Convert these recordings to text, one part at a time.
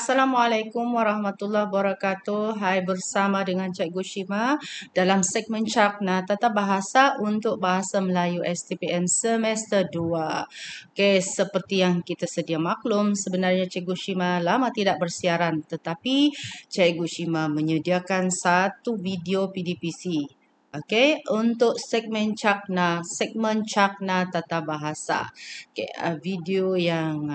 Assalamualaikum warahmatullahi wabarakatuh. Hai, bersama dengan Cikgu Shima dalam segmen Cakna Tata Bahasa untuk Bahasa Melayu STPM semester 2. Okey, seperti yang kita sedia maklum, sebenarnya Cikgu Shima lama tidak bersiaran, tetapi Cikgu Shima menyediakan satu video PDPC. Okey, untuk segmen Cakna Tata Bahasa. Okey, video yang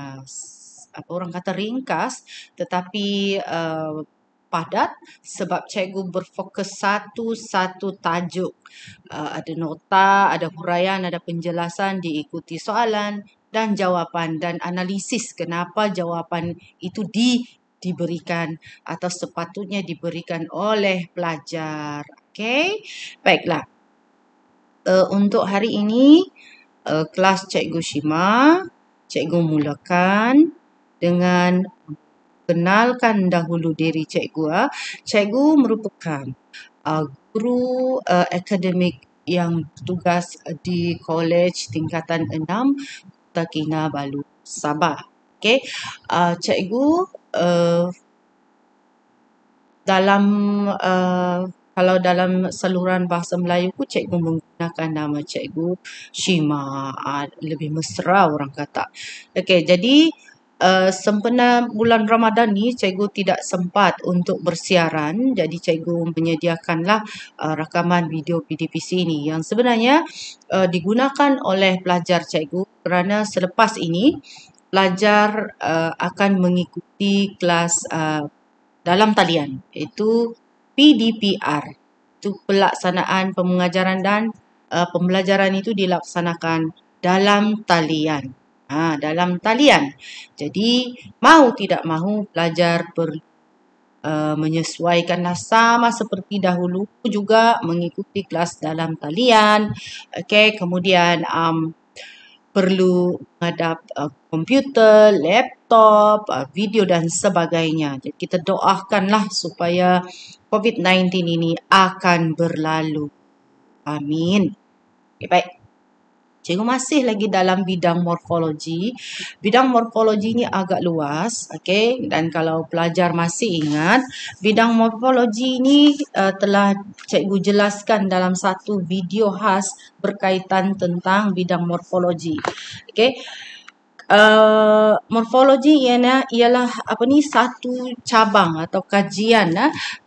apa orang kata ringkas, tetapi padat sebab cikgu berfokus satu tajuk. Ada nota, ada huraian, ada penjelasan, diikuti soalan dan jawapan dan analisis kenapa jawapan itu diberikan atau sepatutnya diberikan oleh pelajar. Okey, baiklah. Untuk hari ini kelas Cikgu Shima, cikgu mulakan dengan kenalkan dahulu diri cikgu. Cikgu merupakan guru akademik yang bertugas di Kolej Tingkatan 6 Kota Kinabalu, Sabah. Okey, cikgu kalau dalam saluran bahasa Melayu ku, cikgu menggunakan nama Cikgu Shima. Lebih mesra orang kata. Okey, jadi sempena bulan Ramadan ni, cikgu tidak sempat untuk bersiaran. Jadi cikgu menyediakanlah rakaman video PDPC ni yang sebenarnya digunakan oleh pelajar cikgu kerana selepas ini pelajar akan mengikuti kelas dalam talian, iaitu PDPR. Itu pelaksanaan pengajaran dan pembelajaran itu dilaksanakan dalam talian. Dalam talian. Jadi, mau tidak mahu pelajar menyesuaikanlah sama seperti dahulu juga mengikuti kelas dalam talian. Okey, kemudian perlu menghadap komputer, laptop, video dan sebagainya. Jadi kita doakanlah supaya COVID-19 ini akan berlalu. Amin. Okay, baik. Cikgu masih lagi dalam bidang morfologi. Bidang morfologi ni agak luas, okey. Dan kalau pelajar masih ingat, bidang morfologi ni telah cikgu jelaskan dalam satu video khas berkaitan tentang bidang morfologi. Okey. Morfologi ialah satu cabang atau kajian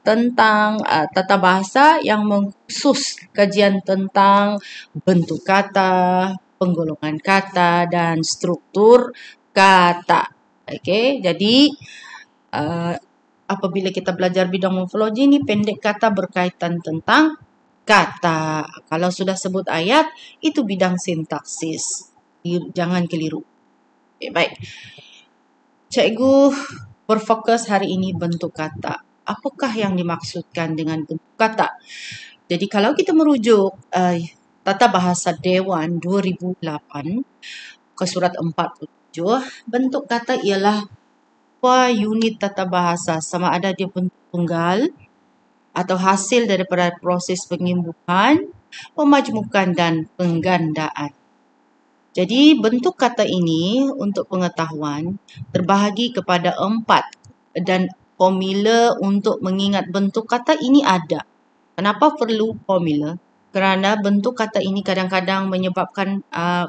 tentang tata bahasa yang mengkhusus kajian tentang bentuk kata, penggolongan kata dan struktur kata. Okey, jadi apabila kita belajar bidang morfologi ni, pendek kata berkaitan tentang kata. Kalau sudah sebut ayat, itu bidang sintaksis. Jangan keliru. Okay, baik. Cikgu berfokus hari ini bentuk kata. Apakah yang dimaksudkan dengan bentuk kata? Jadi kalau kita merujuk Tata Bahasa Dewan 2008 ke surat 47, bentuk kata ialah unit tata bahasa, sama ada dia bentuk tunggal atau hasil daripada proses pengimbuhan, pemajmukan dan penggandaan. Jadi bentuk kata ini untuk pengetahuan terbahagi kepada 4 dan formula untuk mengingat bentuk kata ini ada. Kenapa perlu formula? Kerana bentuk kata ini kadang-kadang menyebabkan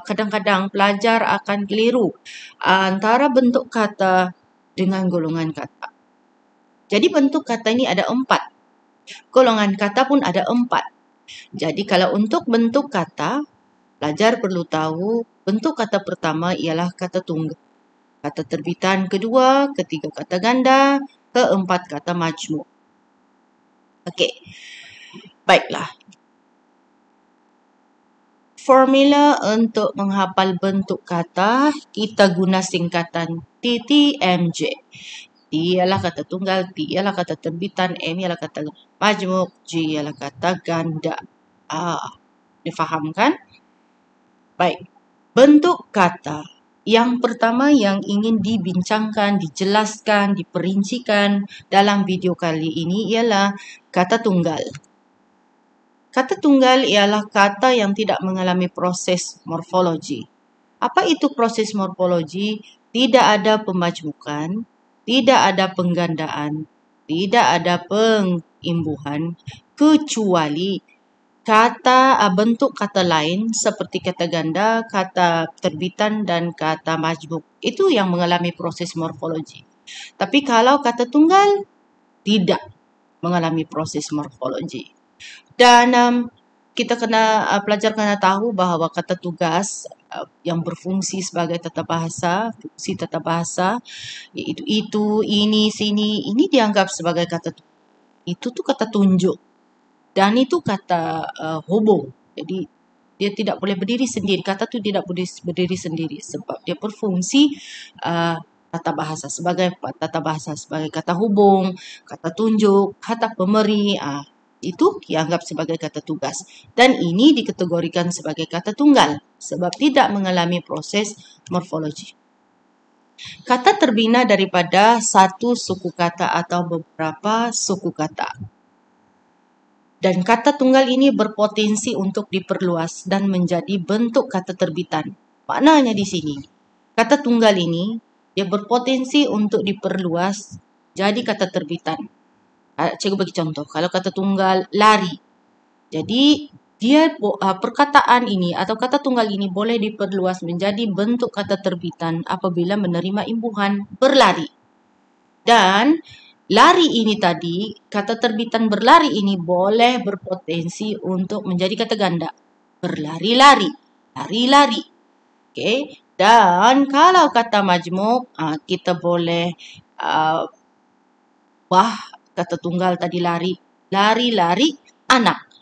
kadang-kadang pelajar akan keliru antara bentuk kata dengan golongan kata. Jadi bentuk kata ini ada 4. Golongan kata pun ada 4. Jadi kalau untuk bentuk kata, pelajar perlu tahu bentuk kata pertama ialah kata tunggal. Kata terbitan kedua, ketiga kata ganda, keempat kata majmuk. Okey. Baiklah. Formula untuk menghafal bentuk kata, kita guna singkatan TTMJ. T ialah kata tunggal, T ialah kata terbitan, M ialah kata majmuk, J ialah kata ganda. Difahamkan? Baik. Bentuk kata yang pertama yang ingin dibincangkan, dijelaskan, diperincikan dalam video kali ini ialah kata tunggal. Kata tunggal ialah kata yang tidak mengalami proses morfologi. Apa itu proses morfologi? Tidak ada pemajmukan, tidak ada penggandaan, tidak ada pengimbuhan, kecuali bentuk kata lain seperti kata ganda, kata terbitan dan kata majmuk. Itu yang mengalami proses morfologi. Tapi kalau kata tunggal, tidak mengalami proses morfologi. Dan kita pelajar kena tahu bahawa kata tugas yang berfungsi sebagai tata bahasa, fungsi tata bahasa, iaitu itu, ini, sini, ini dianggap sebagai kata itu tu kata tunjuk dan itu kata hubung. Jadi dia tidak boleh berdiri sendiri. Kata tu tidak boleh berdiri sendiri sebab dia berfungsi tata bahasa sebagai kata hubung, kata tunjuk, kata pemeri. Itu dianggap sebagai kata tugas. Dan ini dikategorikan sebagai kata tunggal sebab tidak mengalami proses morfologi. Kata terbina daripada satu suku kata atau beberapa suku kata. Dan kata tunggal ini berpotensi untuk diperluas dan menjadi bentuk kata terbitan. Maknanya di sini, kata tunggal ini dia berpotensi untuk diperluas jadi kata terbitan. Cikgu bagi contoh. Kalau kata tunggal lari, jadi dia perkataan ini atau kata tunggal ini boleh diperluas menjadi bentuk kata terbitan apabila menerima imbuhan berlari. Dan lari ini tadi, kata terbitan berlari ini boleh berpotensi untuk menjadi kata ganda. Berlari-lari, lari-lari. Okey. Dan kalau kata majmuk, kita boleh kata tunggal tadi lari, lari-lari anak.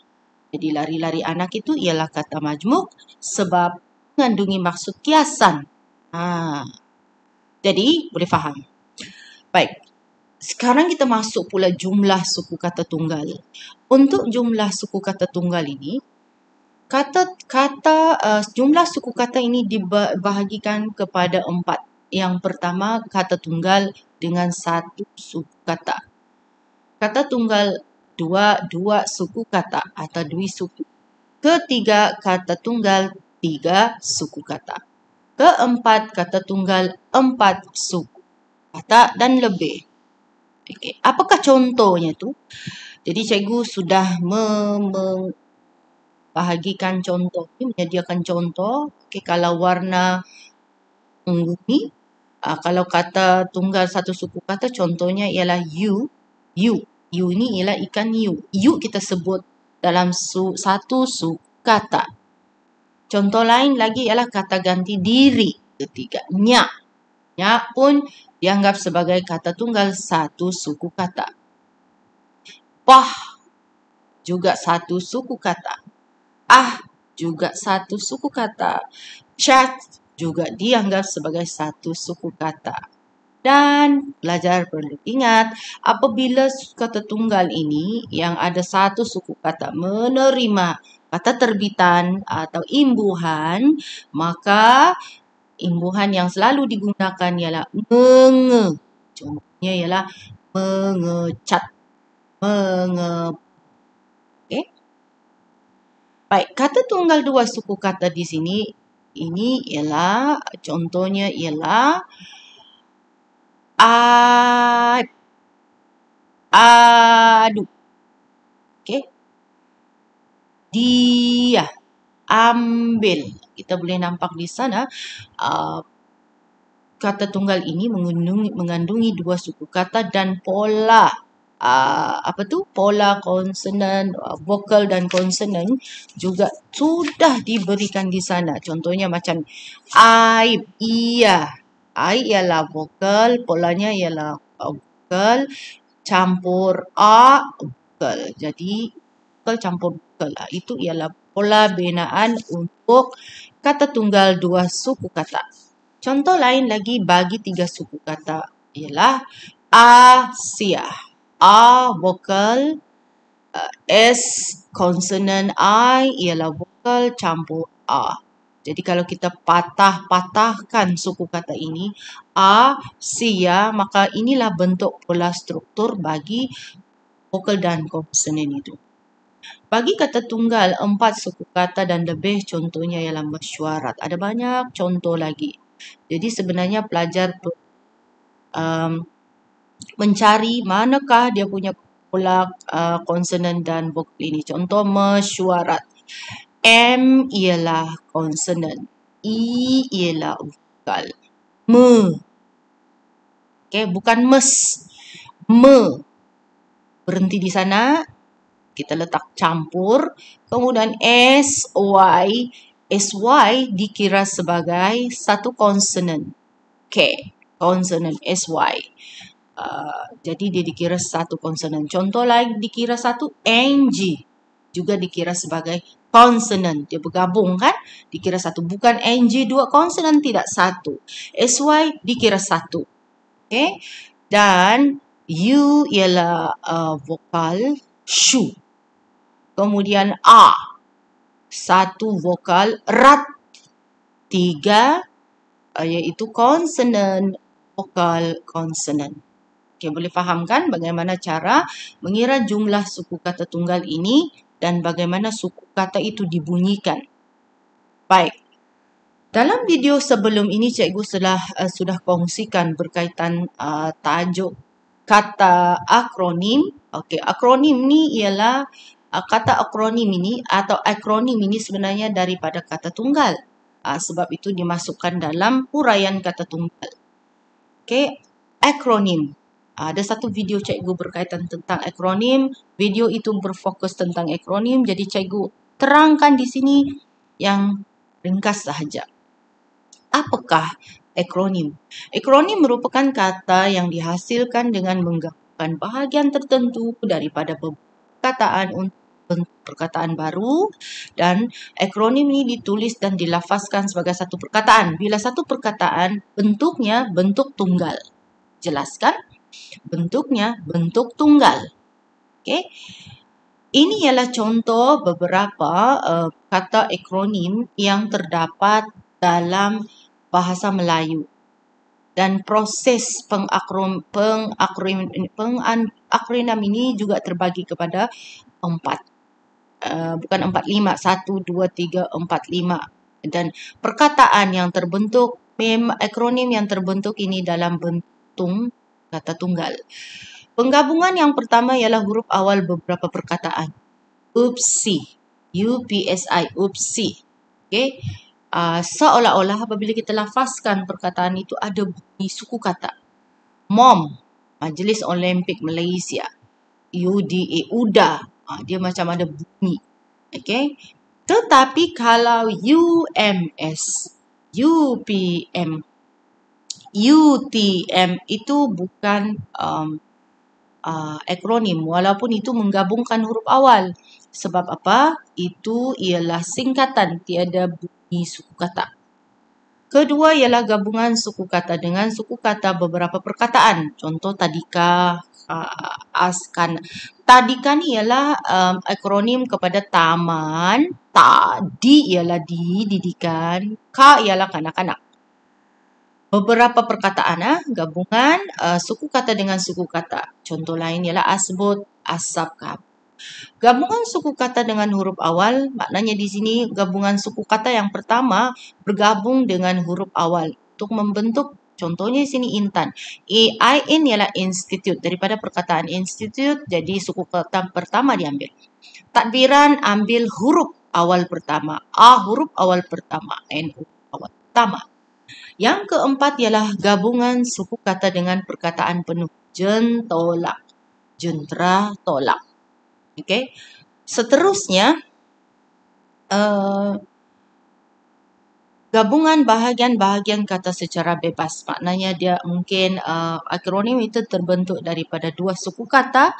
Jadi lari-lari anak itu ialah kata majmuk sebab mengandungi maksud kiasan. Jadi boleh faham. Baik. Sekarang kita masuk pula jumlah suku kata tunggal. Untuk jumlah suku kata tunggal ini, jumlah suku kata ini dibahagikan kepada 4. Yang pertama, kata tunggal dengan 1 suku kata. Kata tunggal 2 suku kata atau 2 suku. Ketiga, kata tunggal 3 suku kata. Keempat, kata tunggal 4 suku kata dan lebih. Okay. Apakah contohnya tu? Jadi cikgu sudah membahagikan contoh ini, menyediakan contoh. Okay, kalau warna ungu ni, kalau kata tunggal 1 suku kata, contohnya ialah U. U ni ialah ikan U. U kita sebut dalam satu suku kata. Contoh lain lagi ialah kata ganti diri. Ketiga, nyak. Nyak pun dianggap sebagai kata tunggal 1 suku kata. Pah juga 1 suku kata. Juga 1 suku kata. Cat juga dianggap sebagai 1 suku kata. Dan pelajar perlu ingat, apabila kata tunggal ini yang ada 1 suku kata menerima kata terbitan atau imbuhan, maka imbuhan yang selalu digunakan ialah menge. Contohnya ialah mengecat, okay. Baik, kata tunggal 2 suku kata di sini, ini ialah, contohnya ialah adu. Okay. Dia ambil. Kita boleh nampak di sana kata tunggal ini mengandungi 2 suku kata dan pola pola konsonan, vokal dan konsonan juga sudah diberikan di sana. Contohnya macam aib, iya. I ialah vokal, polanya ialah vokal, campur vokal. Jadi, vokal campur vokal. Itu ialah pola binaan untuk kata tunggal 2 suku kata. Contoh lain lagi bagi 3 suku kata ialah Asia. A vokal, S konsonan, I ialah vokal campur A. Jadi kalau kita patahkan suku kata ini, Asia, maka inilah bentuk pola struktur bagi vokal dan konsonan itu. Bagi kata tunggal 4 suku kata dan lebih, contohnya ialah mesyuarat. Ada banyak contoh lagi. Jadi sebenarnya pelajar mencari manakah dia punya kumpulan konsonan dan vokal ini. Contoh mesyuarat. M ialah konsonan, E ialah vokal. Me, okay, bukan mes. Me, berhenti di sana. Kita letak campur. Kemudian SY dikira sebagai satu konsonan. K, konsonan SY. Jadi dia dikira satu konsonan. Contoh lain dikira satu, NG juga dikira sebagai konsonan. Dia bergabung kan? Dikira satu. Bukan NG dua konsonan, tidak satu. SY dikira satu. Okay? Dan U ialah vokal shu. Kemudian A, satu vokal rat. 3 iaitu konsonan, vokal konsonan. Okay, boleh faham kan bagaimana cara mengira jumlah suku kata tunggal ini dan bagaimana suku kata itu dibunyikan. Baik. Dalam video sebelum ini cikgu sudah kongsikan berkaitan tajuk kata akronim. Okey, akronim ni ialah kata akronim ini atau akronim ini sebenarnya daripada kata tunggal. Sebab itu dimasukkan dalam huraian kata tunggal. Okey, akronim. Ada satu video cikgu berkaitan tentang akronim. Video itu berfokus tentang akronim. Jadi cikgu terangkan di sini yang ringkas sahaja. Apakah akronim? Akronim merupakan kata yang dihasilkan dengan menggabungkan bahagian tertentu daripada perkataan untuk bentuk perkataan baru, dan akronim ini ditulis dan dilafazkan sebagai satu perkataan. Bila satu perkataan bentuknya bentuk tunggal. Jelaskan? Bentuknya bentuk tunggal. Okey. Ini ialah contoh beberapa kata akronim yang terdapat dalam bahasa Melayu. Dan proses pengakronim ini juga terbagi kepada 4. Bukan 4, 5. 1, 2, 3, 4, 5. Dan perkataan yang terbentuk, akronim yang terbentuk ini dalam bentuk kata tunggal. Penggabungan yang pertama ialah huruf awal beberapa perkataan. Upsi. UPSI. Upsi. Okay. Seolah-olah apabila kita lafazkan perkataan itu ada bunyi suku kata. MOM. Majlis Olimpik Malaysia. UDA. UDA. Dia macam ada bunyi. Okay. Tetapi kalau UMS, UPM, UTM itu bukan akronim, walaupun itu menggabungkan huruf awal. Sebab apa? Itu ialah singkatan, tiada bunyi suku kata. Kedua ialah gabungan suku kata dengan suku kata beberapa perkataan. Contoh tadika, askan. Tadika ni ialah akronim kepada taman. Tadi ialah didikan. Ka ialah kanak-kanak. Beberapa perkataan gabungan suku kata dengan suku kata. Contoh lain ialah asbut, asap, kap. Gabungan suku kata dengan huruf awal, maknanya di sini gabungan suku kata yang pertama bergabung dengan huruf awal untuk membentuk, contohnya di sini Intan. AIN ialah institute, daripada perkataan institute, jadi suku kata pertama diambil. Takbiran ambil huruf awal pertama, A huruf awal pertama, N huruf awal pertama. Yang keempat ialah gabungan suku kata dengan perkataan penuh. Jentolak, jentera, tolak. Okey. Seterusnya, gabungan bahagian-bahagian kata secara bebas. Maknanya dia mungkin akronim itu terbentuk daripada dua suku kata.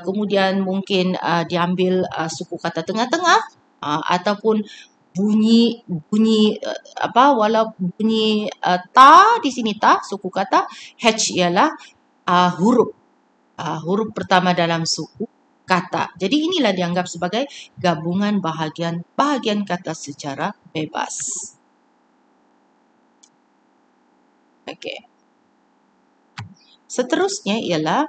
Kemudian mungkin diambil suku kata tengah-tengah ataupun bunyi walaupun bunyi ta di sini ta suku kata, H ialah huruf pertama dalam suku kata. Jadi inilah dianggap sebagai gabungan bahagian kata secara bebas. Okey. Seterusnya ialah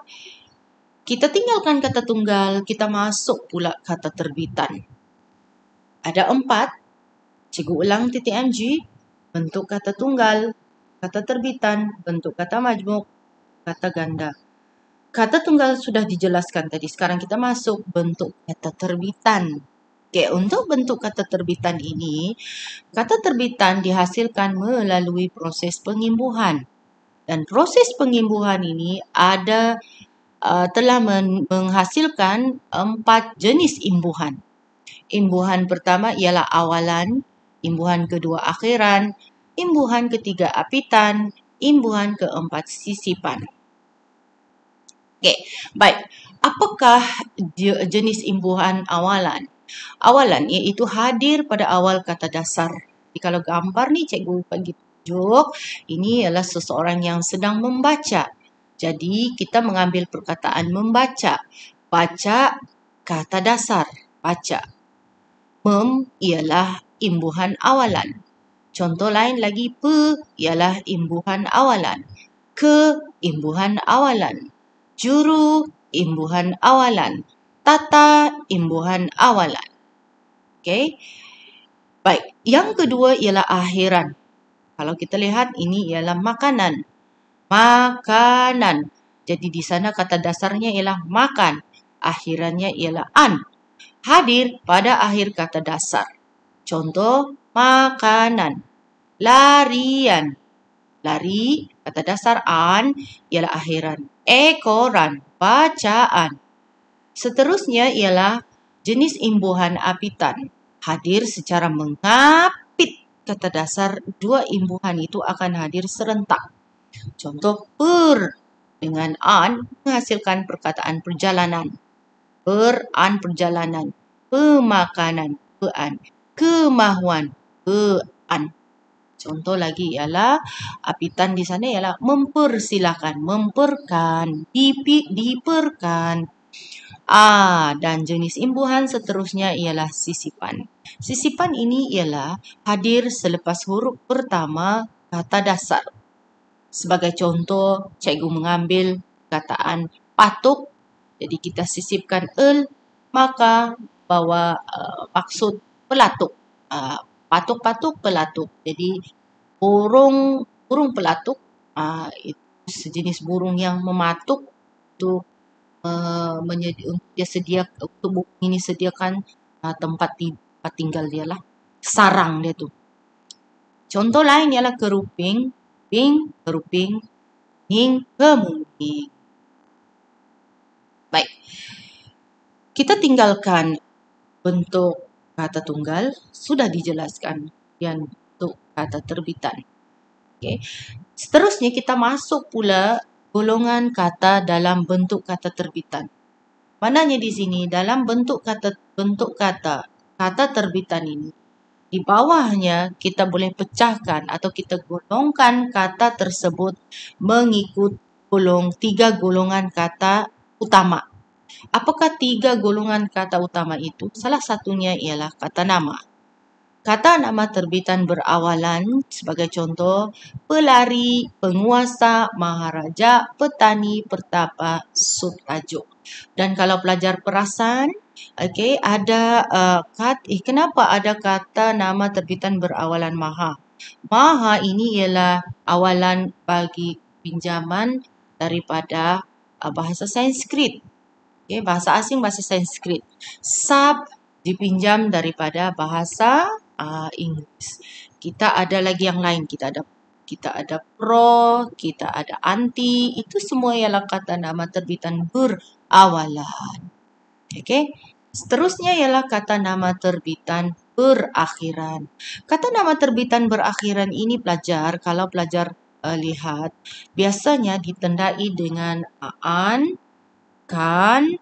kita tinggalkan kata tunggal, kita masuk pula kata terbitan. Ada 4. Cikgu ulang TTMG, bentuk kata tunggal, kata terbitan, bentuk kata majmuk, kata ganda. kata tunggal sudah dijelaskan tadi. Sekarang kita masuk bentuk kata terbitan. Oke, untuk bentuk kata terbitan ini, kata terbitan dihasilkan melalui proses pengimbuhan. Dan proses pengimbuhan ini telah menghasilkan 4 jenis imbuhan. Imbuhan pertama ialah awalan, imbuhan kedua akhiran, imbuhan ketiga apitan, imbuhan keempat sisipan. Okey, baik. Apakah jenis imbuhan awalan? Awalan iaitu hadir pada awal kata dasar. Jadi kalau gambar ni cikgu bagi tunjuk, ini ialah seseorang yang sedang membaca. Jadi kita mengambil perkataan membaca. Baca kata dasar, baca. Mem ialah imbuhan awalan. Contoh lain lagi, pe ialah imbuhan awalan. Ke imbuhan awalan. Juru imbuhan awalan. Tata imbuhan awalan. Okey. Baik, yang kedua ialah akhiran. Kalau kita lihat ini ialah makanan. Makanan. Jadi di sana kata dasarnya ialah makan. Akhirannya ialah an. Hadir pada akhir kata dasar. Contoh, makanan. Larian. Lari, kata dasar an ialah akhiran. Ekoran, bacaan. Seterusnya ialah jenis imbuhan apitan. Hadir secara mengapit kata dasar, 2 imbuhan itu akan hadir serentak. Contoh, per dengan an menghasilkan perkataan perjalanan. Per-an perjalanan. Pemakanan, pe-an. Kemahuan, pe-an. Contoh lagi ialah apitan di sana ialah mempersilakan, memperkan, diperkan. Dan jenis imbuhan seterusnya ialah sisipan. Sisipan ini ialah hadir selepas huruf pertama kata dasar. Sebagai contoh, cikgu mengambil kataan patuk. Jadi kita sisipkan el, maka bawa maksud pelatuk. Patuk-patuk pelatuk. Jadi burung pelatuk itu sejenis burung yang mematuk untuk untuk burung ini sediakan tempat tinggal dia lah, sarang dia tu. Contoh lain ialah keruping, keruping, ning, kemuning. Baik, kita tinggalkan bentuk kata tunggal, sudah dijelaskan dan bentuk kata terbitan. Okay. Seterusnya kita masuk pula golongan kata dalam bentuk kata terbitan. Maknanya di sini dalam bentuk kata terbitan ini, di bawahnya kita boleh pecahkan atau kita golongkan kata tersebut mengikut 3 golongan kata utama. Apakah 3 golongan kata utama itu? Salah satunya ialah kata nama. Kata nama terbitan berawalan sebagai contoh pelari, penguasa, maharaja, petani, pertapa, sutrajuk. Dan kalau pelajar perasan, kenapa ada kata nama terbitan berawalan maha? Maha ini ialah awalan bagi pinjaman daripada bahasa Sanskrit. Bahasa asing, bahasa Sanskrit. Sub dipinjam daripada bahasa Inggeris. Kita ada lagi yang lain. Kita ada pro, kita ada anti. Itu semua ialah kata nama terbitan berawalan. Okey. Seterusnya ialah kata nama terbitan berakhiran. Kata nama terbitan berakhiran ini pelajar, kalau pelajar lihat, biasanya ditandai dengan an, kan,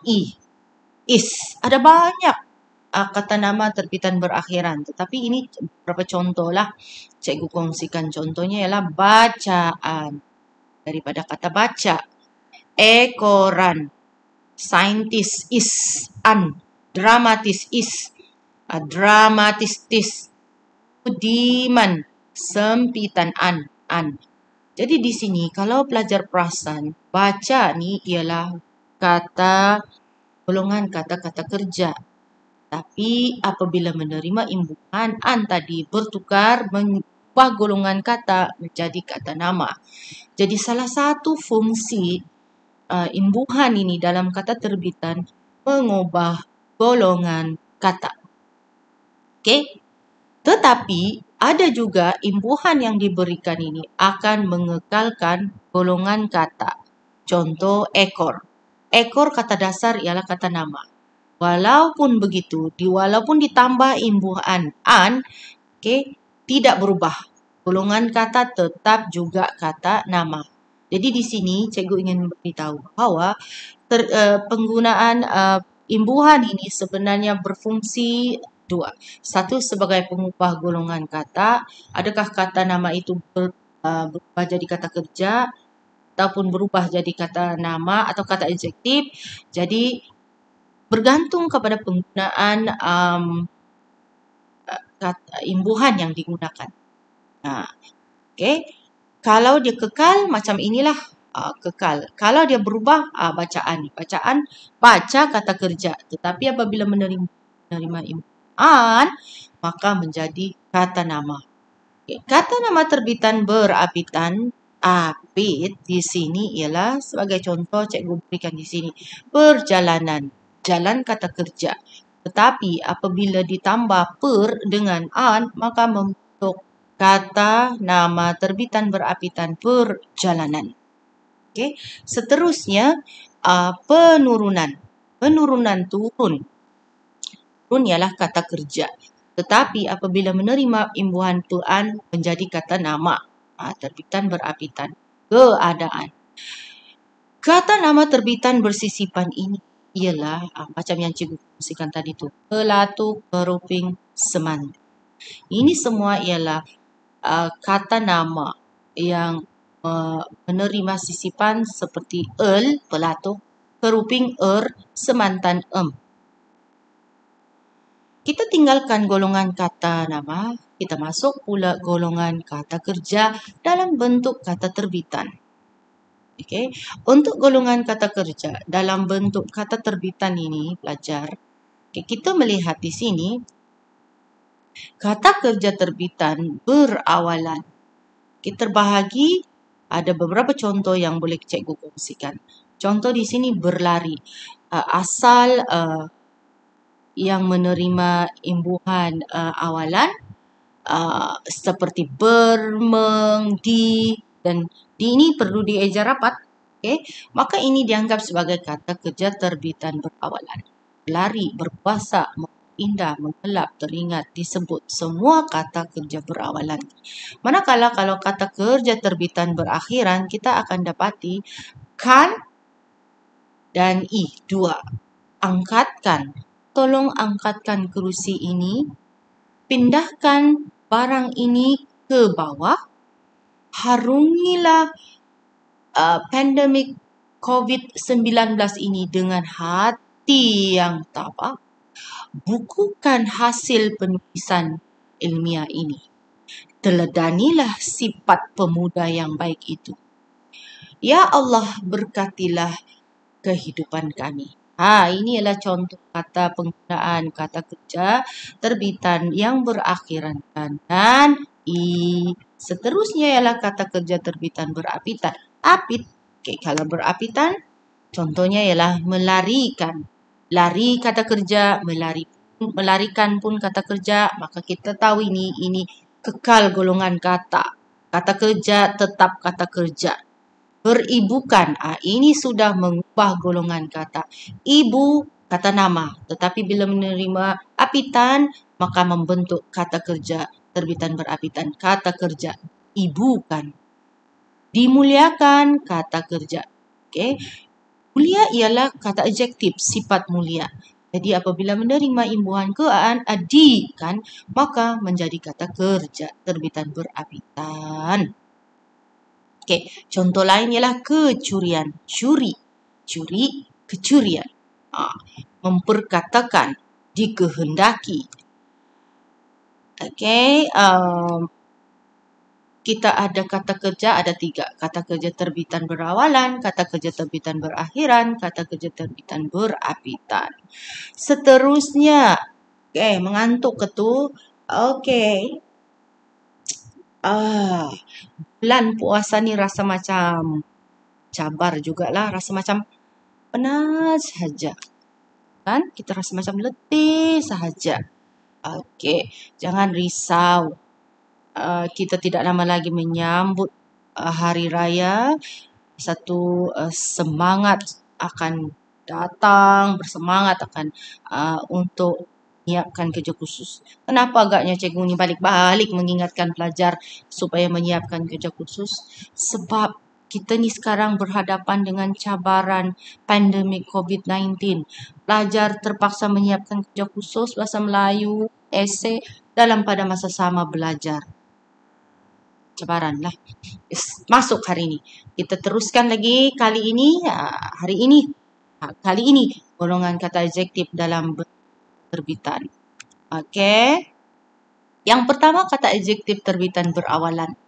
i, is. Ada banyak kata nama terbitan berakhiran. Tetapi ini beberapa contoh lah. Cikgu kongsikan contohnya ialah bacaan. Daripada kata baca. Ekoran. Saintis is. An. Dramatis is. Dramatistis. Budiman. Sempitan an. Jadi di sini kalau pelajar perasan, baca ni ialah golongan kata-kata kerja. Tapi apabila menerima imbuhan an tadi bertukar mengubah golongan kata menjadi kata nama. Jadi salah satu fungsi imbuhan ini dalam kata terbitan mengubah golongan kata. Okey? Tetapi ada juga imbuhan yang diberikan ini akan mengekalkan golongan kata. Contoh ekor. Ekor kata dasar ialah kata nama. Walaupun begitu, walaupun ditambah imbuhan an, tidak berubah. Golongan kata tetap juga kata nama. Jadi di sini cikgu ingin beritahu bahawa penggunaan imbuhan ini sebenarnya berfungsi dua. Satu, sebagai pengubah golongan kata. Adakah kata nama itu berubah jadi kata kerja ataupun berubah jadi kata nama atau kata adjektif. Jadi bergantung kepada penggunaan imbuhan yang digunakan. Kalau dia kekal macam inilah, kekal. Kalau dia berubah, bacaan. Bacaan baca kata kerja. Tetapi apabila menerima imbuhan, maka menjadi kata nama. Kata nama terbitan berapitan, apit di sini ialah sebagai contoh cikgu berikan di sini. Perjalanan, jalan kata kerja. Tetapi apabila ditambah per dengan an, maka membentuk kata nama terbitan berapitan perjalanan. Seterusnya, penurunan. Penurunan turun. Turun ialah kata kerja. Tetapi apabila menerima imbuhan pean menjadi kata nama. Terbitan berapitan. Keadaan. Kata nama terbitan bersisipan ini ialah macam yang cikgu kongsikan tadi tu. Pelatuk, keruping, semantan. Ini semua ialah kata nama yang menerima sisipan seperti pelatuk, keruping, semantan, Kita tinggalkan golongan kata nama, kita masuk pula golongan kata kerja dalam bentuk kata terbitan. Untuk golongan kata kerja dalam bentuk kata terbitan ini, pelajar, kita melihat di sini, kata kerja terbitan berawalan. Kita terbahagi, ada beberapa contoh yang boleh cikgu kongsikan. Contoh di sini berlari. Asal yang menerima imbuhan awalan seperti ber, meng, di, dan di ini perlu dieja rapat. Maka ini dianggap sebagai kata kerja terbitan berawalan. Lari, berpuasa, indah, menggelap, teringat, disebut. Semua kata kerja berawalan. Manakala kalau kata kerja terbitan berakhiran, kita akan dapati kan dan ih, dua. Angkatkan. Tolong angkatkan kerusi ini. Pindahkan barang ini ke bawah. Harungilah pandemik COVID-19 ini dengan hati yang tabah. Bukukan hasil penulisan ilmiah ini. Teladanilah sifat pemuda yang baik itu. Ya Allah, berkatilah kehidupan kami. Ini adalah contoh kata penggunaan kata kerja terbitan yang berakhiran dan i. Seterusnya ialah kata kerja terbitan berapitan. Apit. Kalau berapitan, contohnya ialah melarikan. Lari kata kerja, melarikan pun kata kerja. Maka kita tahu ini kekal golongan kata. Kata kerja tetap kata kerja. Beribukan, ini sudah mengubah golongan kata. Ibu, kata nama. Tetapi bila menerima apitan, maka membentuk kata kerja terbitan berapitan. Kata kerja, ibukan. Dimuliakan, kata kerja. Mulia ialah kata adjektif, sifat mulia. Jadi apabila menerima imbuhan kean, adikan, maka menjadi kata kerja terbitan berapitan. Contoh lain ialah kecurian. Curi, kecurian. Memperkatakan, dikehendaki. Kita ada kata kerja, ada 3. Kata kerja terbitan berawalan, kata kerja terbitan berakhiran, kata kerja terbitan berapitan. Seterusnya, mengantuk ke tu? Bulan puasa ni rasa macam cabar jugalah, rasa macam penat saja. Kan? Kita rasa macam letih sahaja. Okey, jangan risau. Kita tidak lama lagi menyambut hari raya. Satu semangat akan datang, bersemangat akan untuk menyiapkan kerja khusus. Kenapa agaknya cikgu ni balik-balik mengingatkan pelajar supaya menyiapkan kerja khusus? Sebab kita ni sekarang berhadapan dengan cabaran pandemik COVID-19. Pelajar terpaksa menyiapkan kerja khusus bahasa Melayu, esei dalam pada masa sama belajar. Cabaran lah. Masuk hari ini. Kita teruskan lagi kali ini, hari ini. Kali ini golongan kata adjektif dalam terbitan. Okey. Yang pertama kata adjektif terbitan berawalan.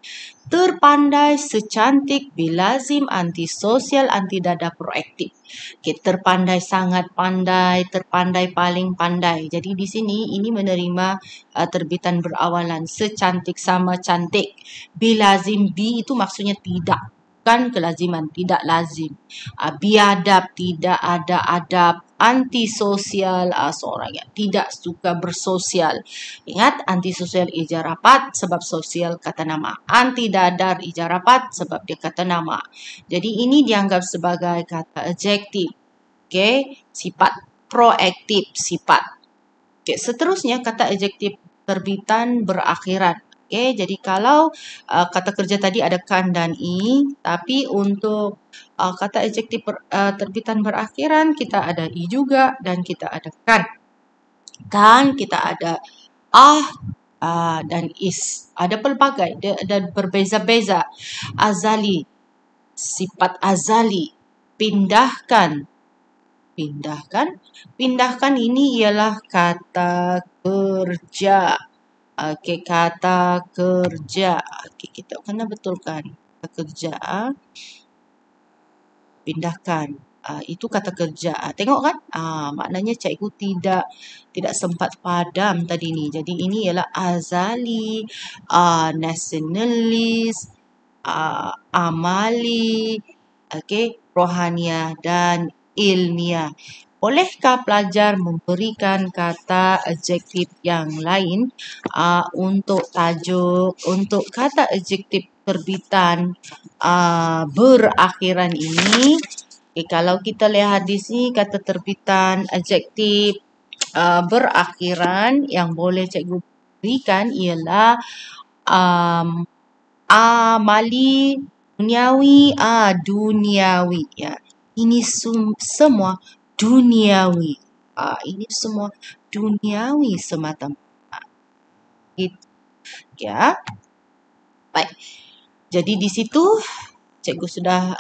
Terpandai, secantik, bilazim, antisosial, antidada, proaktif. Okay, terpandai, sangat pandai, terpandai, paling pandai. Jadi di sini ini menerima terbitan berawalan. Secantik, sama cantik. Bilazim, bi itu maksudnya tidak. Bukan kelaziman, tidak lazim. Biadab, tidak ada adab. Antisosial, seorang yang tidak suka bersosial. Ingat, antisosial ija rapat sebab sosial kata nama. Antidadar ija rapat sebab dia kata nama. Jadi ini dianggap sebagai kata adjektif. Okey, sifat proaktif, sifat. Okey, seterusnya kata adjektif terbitan berakhiran. Okey, jadi kalau kata kerja tadi ada kan dan i, tapi untuk kata adjektif terbitan berakhiran kita ada i juga dan kita ada kan. Kan kita ada dan is. Ada pelbagai, dan berbeza-beza. Azali, sifat azali. Pindahkan. Pindahkan ini ialah kata kerja. Okey, kata kerja. Okey, kita kena betulkan. Kata kerja. Pindahkan. Itu kata kerja. Tengok kan? Maknanya cikgu tidak sempat padam tadi ni. Jadi ini ialah azali, nasionalis, amali, rohaniah dan ilmiah. Bolehkah pelajar memberikan kata adjektif yang lain untuk tajuk, untuk kata adjektif terbitan berakhiran ini? Kalau kita lihat di sini kata terbitan adjektif berakhiran yang boleh cikgu berikan ialah amali, duniawi, duniawi. Ya. Ini semua duniawi. Ini semua duniawi semata-mata. Gitu. Ya. Baik. Jadi di situ cikgu sudah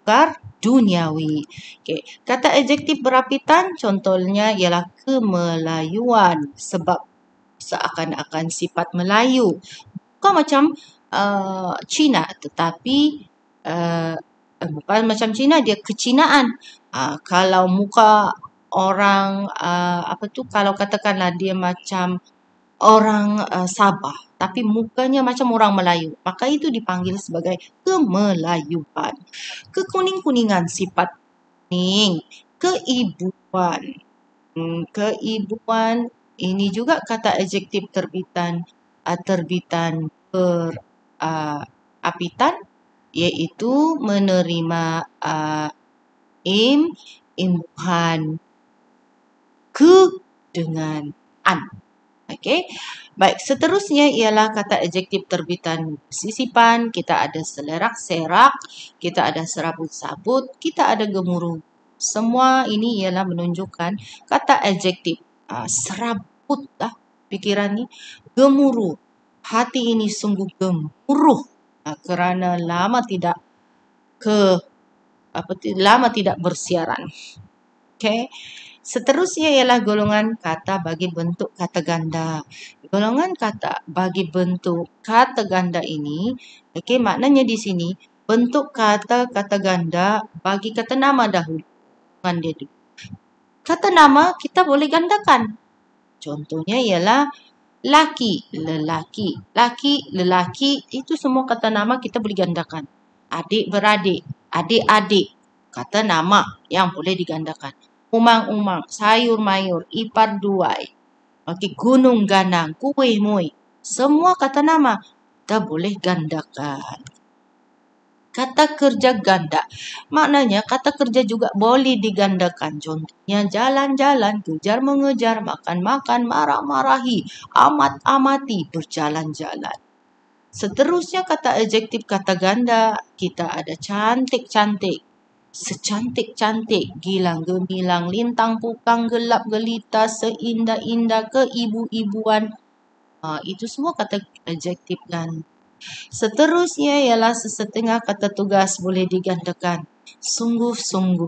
tukar duniawi. Okey, kata adjektif berapitan contohnya ialah kemelayuan sebab seakan-akan sifat Melayu. Bukan macam Cina tetapi bukan macam Cina, dia kecinaan. Kalau muka orang kalau katakanlah dia macam orang Sabah tapi mukanya macam orang Melayu, maka itu dipanggil sebagai kemelayuan. Kekuning-kuningan, sifat kuning. Keibuan. Keibuan ini juga kata adjektif terbitan berapitan, iaitu menerima imbuhan ke dengan an. Okey. Baik, seterusnya ialah kata adjektif terbitan sisipan. Kita ada selerak-serak, kita ada serabut-sabut, kita ada gemuruh. Semua ini ialah menunjukkan kata adjektif. Serabut lah pikiran ni. Gemuruh. Hati ini sungguh gemuruh kerana lama tidak bersiaran. Okey. Seterusnya ialah golongan kata bagi bentuk kata ganda. Golongan kata bagi bentuk kata ganda ini, maknanya di sini bentuk kata ganda bagi kata nama dahulu. Kata nama kita boleh gandakan. Contohnya ialah laki, lelaki. Laki, lelaki itu semua kata nama kita boleh gandakan. Adik, beradik. Adik-adik, kata nama yang boleh digandakan. Umang-umang, sayur mayur, ipar duai. Okey, gunung ganang, kuih muih. Semua kata nama kita boleh gandakan. Kata kerja ganda. Maknanya kata kerja juga boleh digandakan. Contohnya jalan-jalan, kejar-mengejar, makan-makan, marah-marahi, amat-amati, berjalan-jalan. Seterusnya kata adjektif kata ganda. Kita ada cantik-cantik, secantik-cantik, gilang gemilang, lintang pukang, gelap gelita, seindah-indah, keibu-ibuan. Itu semua kata adjektif ganda. Seterusnya ialah sesetengah kata tugas boleh digandakan. Sungguh-sungguh,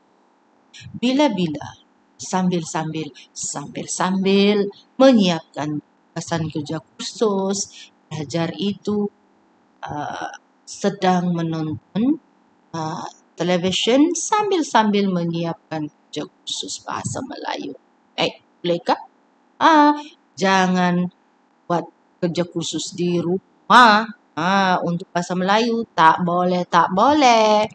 bila-bila, sambil-sambil, sambil-sambil menyiapkan tugasan kerja kursus, belajar itu sedang menonton televisyen sambil-sambil menyiapkan kerja kursus bahasa Melayu. Bolehkah? Jangan buat kerja kursus di rumah. Untuk bahasa Melayu tak boleh, tak boleh.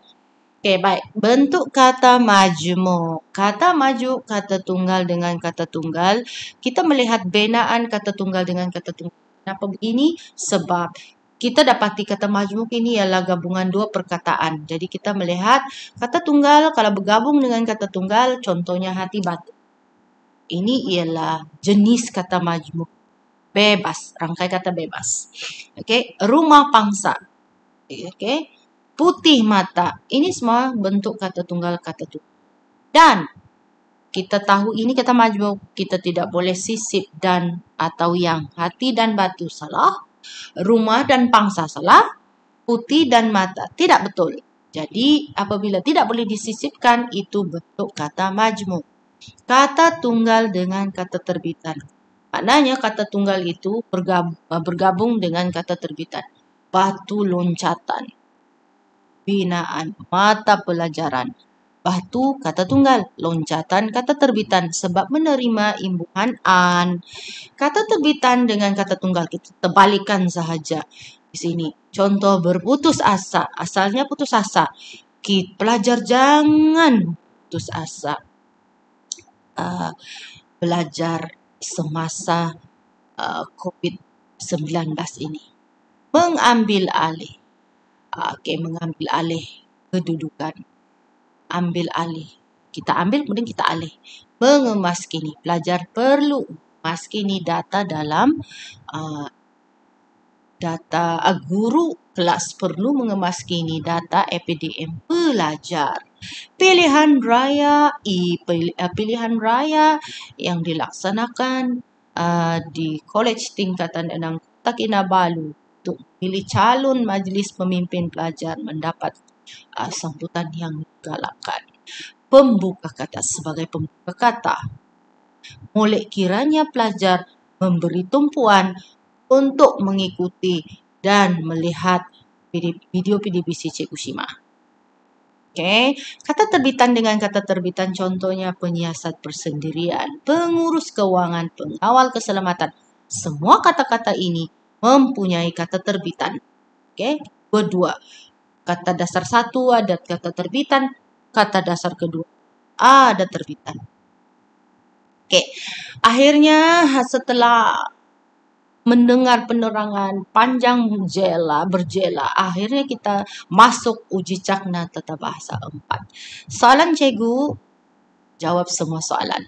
Okey, baik. Bentuk kata majmuk. Kata majmuk, kata tunggal dengan kata tunggal. Kita melihat binaan kata tunggal dengan kata tunggal. Kenapa begini? Sebab kita dapati kata majmuk ini ialah gabungan dua perkataan. Jadi kita melihat kata tunggal kalau bergabung dengan kata tunggal, contohnya hati batu. Ini ialah jenis kata majmuk. Bebas, rangkai kata bebas. Okey, rumah pangsa. Okey, putih mata. Ini semua bentuk kata tunggal, kata tunggal. Dan kita tahu ini kata majmuk, kita tidak boleh sisip dan atau yang. Hati dan batu salah, rumah dan pangsa salah, putih dan mata tidak betul. Jadi apabila tidak boleh disisipkan, itu bentuk kata majmuk. Kata tunggal dengan kata terbitan. Maknanya kata tunggal itu bergabung dengan kata terbitan. Batu loncatan, binaan, mata pelajaran. Batu kata tunggal, loncatan kata terbitan sebab menerima imbuhan an. Kata terbitan dengan kata tunggal kita terbalikan sahaja di sini. Contoh berputus asa, asalnya putus asa. Pelajar jangan putus asa. Belajar semasa COVID-19 ini. Mengambil alih. Mengambil alih kedudukan. Ambil alih. Kita ambil, kemudian kita alih. Mengemaskini. Pelajar perlu memaskini data dalam guru kelas perlu mengemaskini data EPDM pelajar. Pilihan raya yang dilaksanakan di Kolej Tingkatan 6 Kota Kinabalu untuk memilih calon majlis pemimpin pelajar mendapat sambutan yang digalakkan. Pembuka kata sebagai pembuka kata. Molek kiranya pelajar memberi tumpuan untuk mengikuti dan melihat video PDBC Cikgu Shima. Okey, kata terbitan dengan kata terbitan contohnya penyiasat persendirian, pengurus kewangan, pengawal keselamatan. Semua kata-kata ini mempunyai kata terbitan. Okey, kedua. Kata dasar satu ada kata terbitan, kata dasar kedua ada terbitan. Okey, akhirnya setelah mendengar penerangan panjang berjela, akhirnya kita masuk uji cakna tata bahasa 4. Soalan cikgu, jawab semua soalan.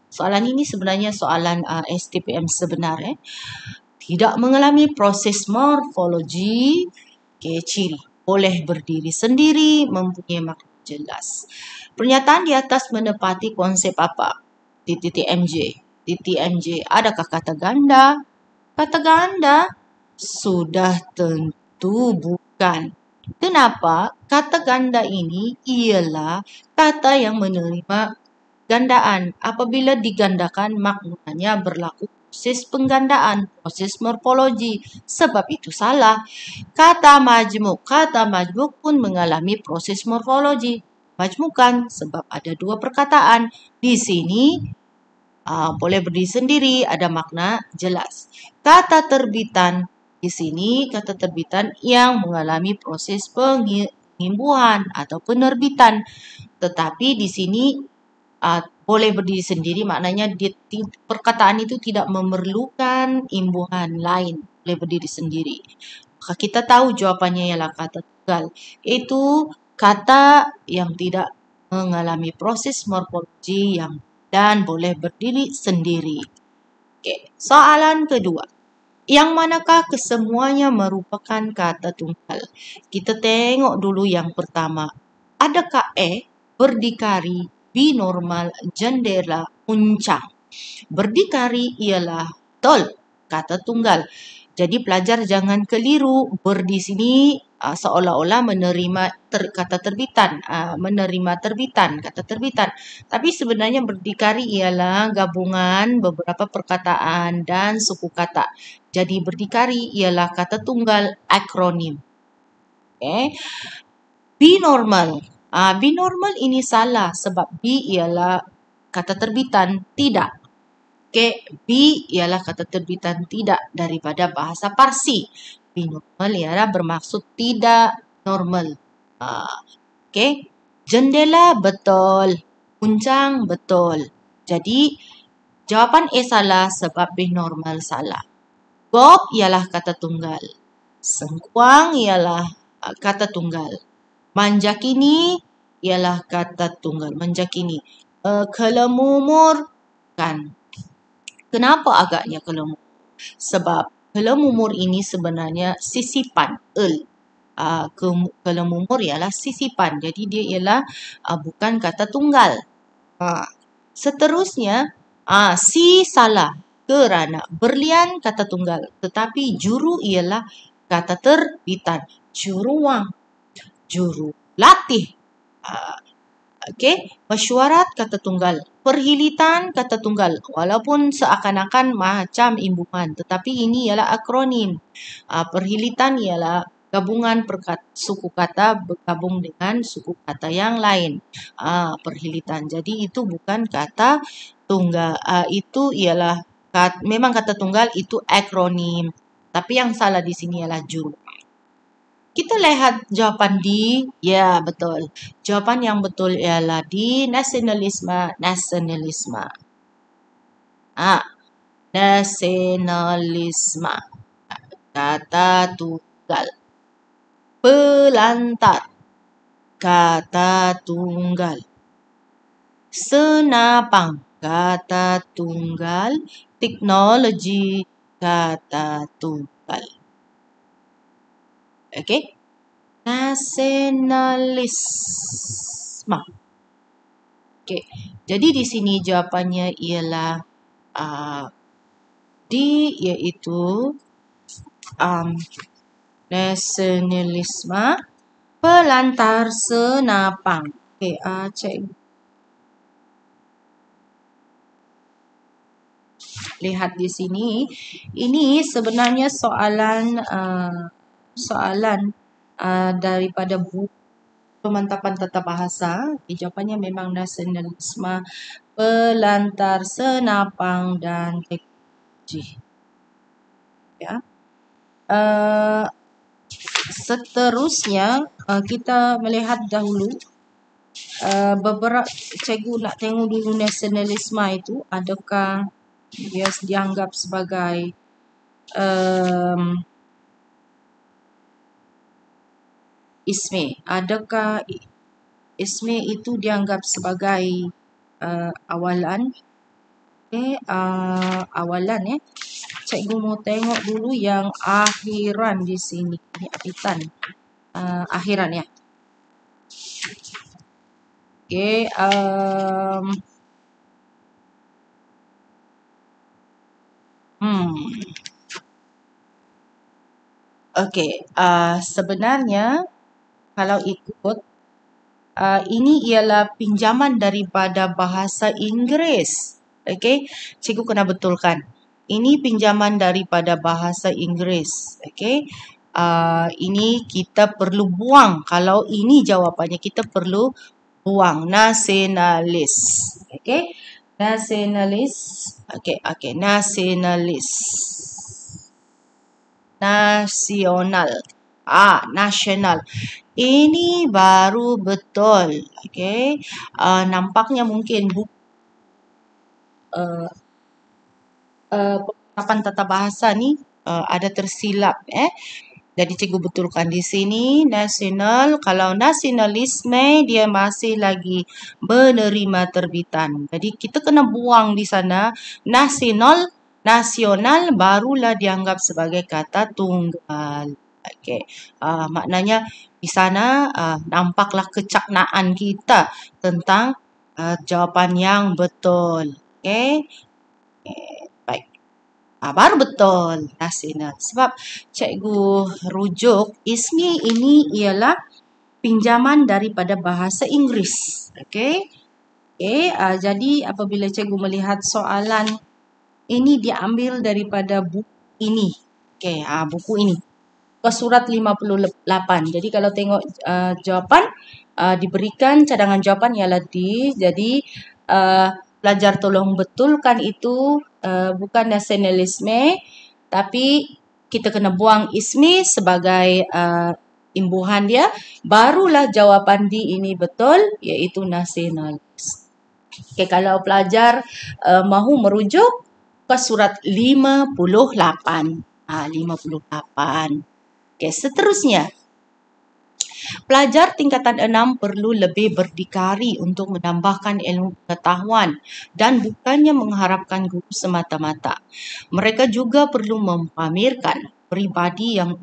Soalan ini sebenarnya soalan STPM sebenar. Tidak mengalami proses morfologi, ciri. Boleh berdiri sendiri, mempunyai makna jelas. Pernyataan di atas menepati konsep apa? TTMJ. Adakah kata ganda? Kata ganda sudah tentu bukan. Kenapa? Kata ganda ini ialah kata yang menerima gandaan. Apabila digandakan maknanya berlaku proses penggandaan, proses morfologi. Sebab itu salah. Kata majmuk pun mengalami proses morfologi. Majmukan sebab ada dua perkataan. Di sini boleh berdiri sendiri, ada makna jelas. Kata terbitan, di sini kata terbitan yang mengalami proses pengimbuhan atau penerbitan. Tetapi di sini boleh berdiri sendiri, maknanya perkataan itu tidak memerlukan imbuhan lain, boleh berdiri sendiri. Maka kita tahu jawabannya ialah kata tunggal. Itu kata yang tidak mengalami proses morfologi dan boleh berdiri sendiri. Oke, soalan kedua. Yang manakah kesemuanya merupakan kata tunggal? Kita tengok dulu yang pertama. Adakah berdikari, binormal, jendela, uncang? Berdikari ialah betul, kata tunggal. Jadi pelajar jangan keliru. Di sini seolah-olah menerima kata terbitan, kata terbitan. Tapi sebenarnya berdikari ialah gabungan beberapa perkataan dan suku kata. Jadi berdikari ialah kata tunggal akronim. Okay. Binormal. Binormal ini salah sebab B ialah kata terbitan tidak. Okay. B ialah kata terbitan tidak daripada bahasa Parsi. Binormal ialah bermaksud tidak normal. Okay. Jendela betul. Uncang betul. Jadi jawapan A salah sebab binormal salah. Gop ialah kata tunggal. Sengkuang ialah kata tunggal. Manjakini ialah kata tunggal. Manjakini. Kelemumur kan. Kenapa agaknya kelemumur? Sebab kelemumur ini sebenarnya sisipan. Kelemumur ialah sisipan. Jadi dia ialah bukan kata tunggal. Seterusnya, si salah. Kerana berlian kata tunggal, tetapi juru ialah kata terbitan. Juruang, juru latih. Okey, mesyuarat kata tunggal. Perhilitan kata tunggal. Walaupun seakan-akan macam imbuhan, tetapi ini ialah akronim. Perhilitan ialah gabungan suku kata bergabung dengan suku kata yang lain. Perhilitan. Jadi itu bukan kata tunggal. Itu ialah memang kata tunggal itu akronim. Tapi yang salah di sini ialah juru. Kita lihat jawapan D. Ya, betul. Jawapan yang betul ialah D. Nasionalisme. Nasionalisme. Nasionalisme. Kata tunggal. Pelantar. Kata tunggal. Senapang. Kata tunggal. Teknologi. Kata tunggal. Okey. Nasionalisme. Okey. Jadi di sini jawapannya ialah D, iaitu nasionalisme pelantar senapang. Okey, cikgu lihat di sini. Ini sebenarnya soalan daripada buku pemantapan tata bahasa. Jawapannya memang nasionalisme pelantar senapang dan teknologi. Ya. Seterusnya kita melihat dahulu beberapa cikgu nak tengok dulu nasionalisme itu adakah dia dianggap sebagai isme. Adakah isme itu dianggap sebagai awalan? Okey, awalan ya. Cikgu mau tengok dulu yang akhiran di sini. Ini akhiran. Akhiran ya. Okey, Okey, sebenarnya kalau ikut ini ialah pinjaman daripada bahasa Inggeris. Okey, cikgu kena betulkan. Ini pinjaman daripada bahasa Inggeris. Okey. Ini kita perlu buang. Kalau ini jawapannya kita perlu buang. Nasionalis. Okey. Nasionalis. Okey, nasionalis. Nasional. Nasional. Ini baru betul. Okey. Nampaknya mungkin penerapan tata bahasa ni ada tersilap. Jadi cikgu betulkan di sini nasional. Kalau nasionalisme dia masih lagi menerima terbitan. Jadi kita kena buang di sana nasional barulah dianggap sebagai kata tunggal. Okey. Maknanya di sana nampaklah kecaknaan kita tentang jawapan yang betul. Okey. Baik. Baru betul nasional. Sebab cikgu rujuk ismi ini ialah pinjaman daripada bahasa Inggeris. Okey. Jadi apabila cikgu melihat soalan ini diambil daripada buku ini. Okey, buku ini. Surat 58. Jadi kalau tengok jawapan diberikan cadangan jawapan ialah D. Jadi pelajar tolong betulkan itu bukan nasionalisme, tapi kita kena buang ismi sebagai imbuhan dia. Barulah jawapan D ini betul, iaitu nasionalis. Okay, kalau pelajar mahu merujuk ke surat 58. 58. Okay, seterusnya. Pelajar tingkatan 6 perlu lebih berdikari untuk menambahkan ilmu pengetahuan dan bukannya mengharapkan guru semata-mata. Mereka juga perlu mempamerkan pribadi yang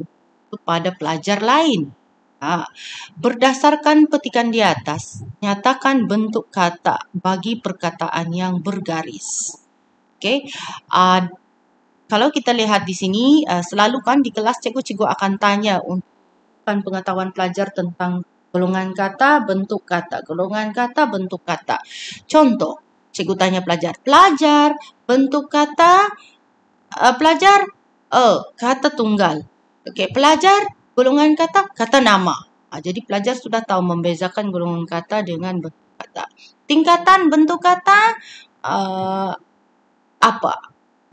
kepada pelajar lain. Berdasarkan petikan di atas, nyatakan bentuk kata bagi perkataan yang bergaris. Okay. Kalau kita lihat di sini, selalu kan di kelas cikgu akan tanya untuk pengetahuan pelajar tentang golongan kata, bentuk kata. Golongan kata, bentuk kata. Contoh, cikgu tanya pelajar, bentuk kata, pelajar, kata tunggal. Okey, pelajar, golongan kata, kata nama. Jadi pelajar sudah tahu membezakan golongan kata dengan bentuk kata. Tingkatan bentuk kata, apa?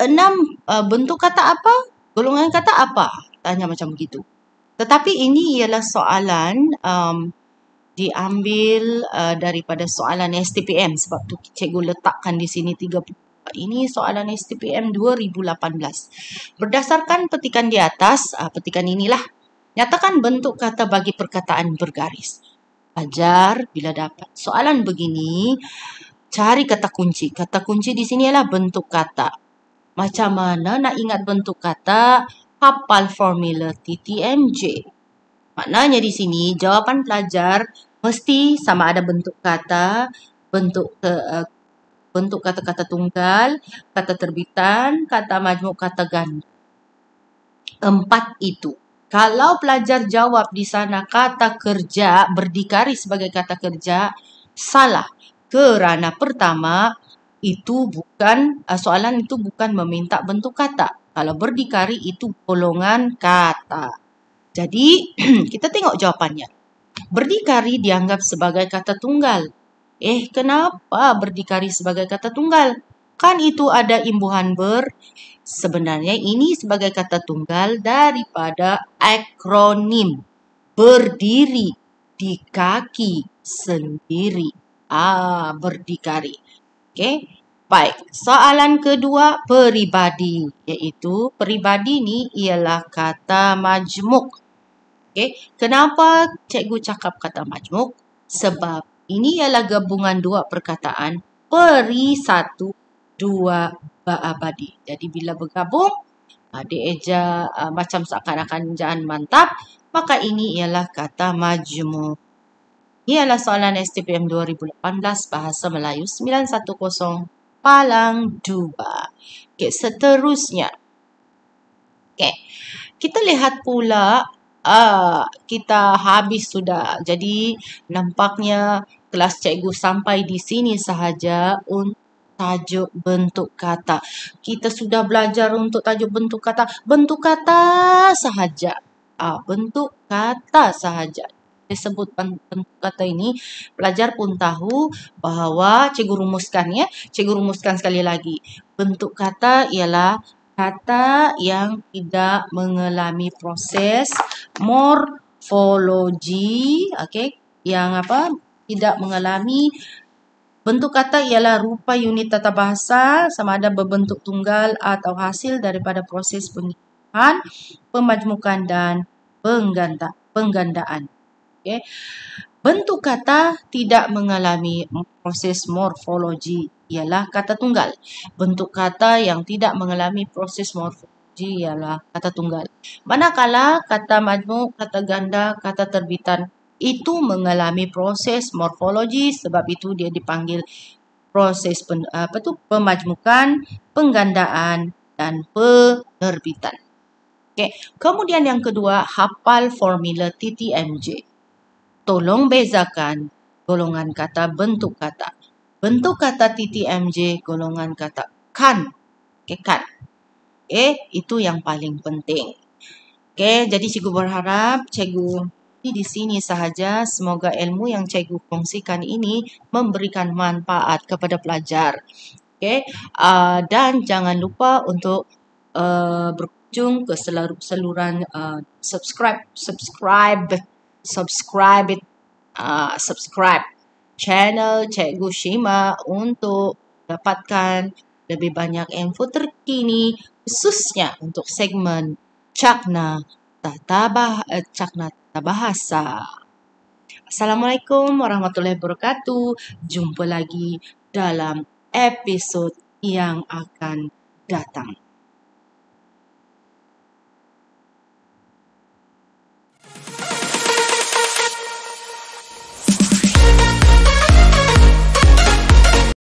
6 bentuk kata apa? Golongan kata apa? Tanya macam begitu. Tetapi ini ialah soalan diambil daripada soalan STPM. Sebab tu cikgu letakkan di sini 30. Ini soalan STPM 2018. Berdasarkan petikan di atas, petikan inilah. Nyatakan bentuk kata bagi perkataan bergaris. Ajar bila dapat soalan begini, cari kata kunci. Kata kunci di sini ialah bentuk kata. Macam mana nak ingat bentuk kata? Hafal formula TTMJ. Maknanya di sini jawapan pelajar mesti sama ada bentuk kata, bentuk kata-kata tunggal, kata terbitan, kata majmuk, kata ganda. 4 itu. Kalau pelajar jawab di sana kata kerja, berdikari sebagai kata kerja, salah. Kerana pertama, soalan itu bukan meminta bentuk kata. Kalau berdikari itu golongan kata. Jadi, kita tengok jawapannya. Berdikari dianggap sebagai kata tunggal. Kenapa berdikari sebagai kata tunggal? Kan itu ada imbuhan Sebenarnya ini sebagai kata tunggal daripada akronim. Berdiri di kaki sendiri. Berdikari. Okey. Baik. Soalan kedua, peribadi. Iaitu peribadi ni ialah kata majmuk. Okey. Kenapa cikgu cakap kata majmuk? Sebab ini ialah gabungan dua perkataan peri satu, dua abadi. Jadi bila bergabung, dieja macam seakan-akan jangan mantap, maka ini ialah kata majmuk. Ini adalah soalan STPM 2018 Bahasa Melayu 910 Palang 2. Okey, seterusnya. Okey. Kita lihat pula kita habis sudah. Jadi nampaknya kelas cikgu sampai di sini sahaja untuk tajuk bentuk kata. Kita sudah belajar untuk tajuk bentuk kata. Bentuk kata sahaja. Bentuk kata sahaja. Disebut bentuk kata ini, pelajar pun tahu bahawa cikgu rumuskan ya. Cikgu rumuskan sekali lagi. Bentuk kata ialah kata yang tidak mengalami proses morfologi, okey, yang tidak mengalami bentuk kata ialah rupa unit tata bahasa sama ada berbentuk tunggal atau hasil daripada proses pengimbuhan, pemajmukan dan penggandaan. Okey. Bentuk kata tidak mengalami proses morfologi ialah kata tunggal. Bentuk kata yang tidak mengalami proses morfologi ialah kata tunggal. Manakala kata majmuk, kata ganda, kata terbitan itu mengalami proses morfologi, sebab itu dia dipanggil proses pemajmukan, penggandaan dan penerbitan. Okay. Kemudian yang kedua, hafal formula TTMJ. Tolong bezakan golongan kata bentuk kata. Bentuk kata TTMJ golongan kata kan. Kan. Itu yang paling penting. Jadi cikgu berharap cikgu di sini sahaja. Semoga ilmu yang cikgu kongsikan ini memberikan manfaat kepada pelajar. Dan jangan lupa untuk berkunjung ke saluran subscribe channel Cikgu Shima untuk dapatkan lebih banyak info terkini khususnya untuk segmen Cakna Tata Bahasa. Assalamualaikum warahmatullahi wabarakatuh. Jumpa lagi dalam episod yang akan datang.